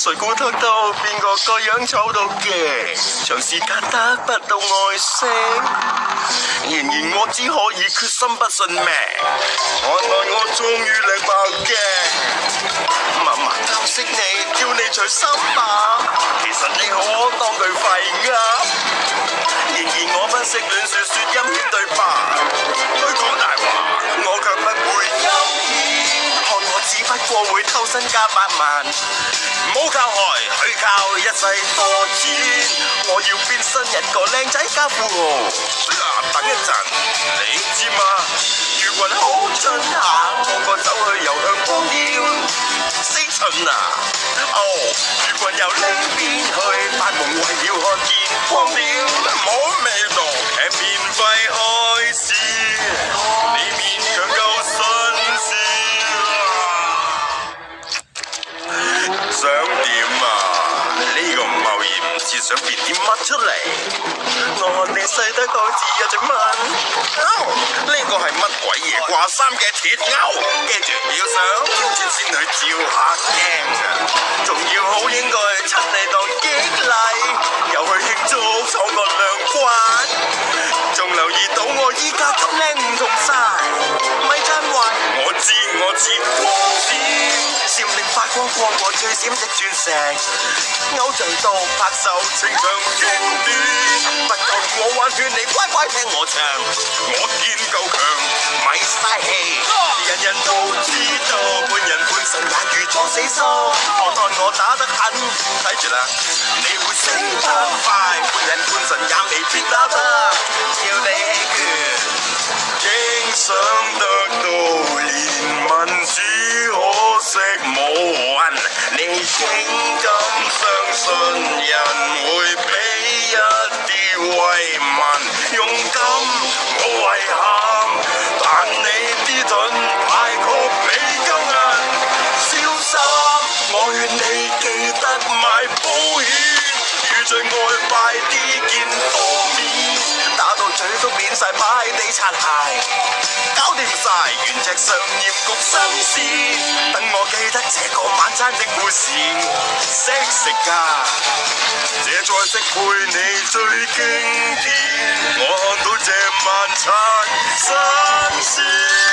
誰估得到邊個樣醜到嘅？長時間得不到愛惜，然而我只可以決心不信命。看來我終於領爆嘅，默默偷識你，叫你隨心吧。其實你可當佢廢鴨。然而我不識亂說陰險對白，佢講大話，我卻不會陰險。看我只不過會偷身加8萬，唔好靠害，去靠一世多錢。我要變身一個靚仔加富豪。等一陣，你知嗎？如雲好進下，個走去遊向光雕。死蠢啊！哦，如雲由呢邊去，發夢為了看見光雕。冇味道，劇免費開始，你勉強夠新鮮。想點啊？呢個貿然唔似想變啲乜出嚟。我看你細得好似一隻蚊。呢個係乜鬼嘢掛衫嘅鐵鈎？記住要上挑戰先去照下鏡啊！仲要好應該趁你當激勵，又去慶祝闖過兩關。仲留意到我依家咁靚唔同晒，咪真壞？我知，光閃閃靈發光過最閃的鑽石，偶像到拍手情長經典。不夠我玩勸你乖乖聽我唱，我見夠強，咪嘥氣。人人都知道半人半神也如錯死心，看我打得狠，睇住啦，你會死得快。半人半神也未必打得，要你棄權。經想得到憐憫，只可惜無運。你應該相信人會俾一啲慰問，勇敢冇遺憾，但你啲盾牌確比夠硬。小心，我勸你記得買保險，遇最愛快啲見多面，打到嘴都變晒擺地擦鞋，搞掂晒原隻上鹽焗新鮮。等我記得這個晚餐的故事，識食㗎，這菜式配你最經典。我看到這晚餐新鮮。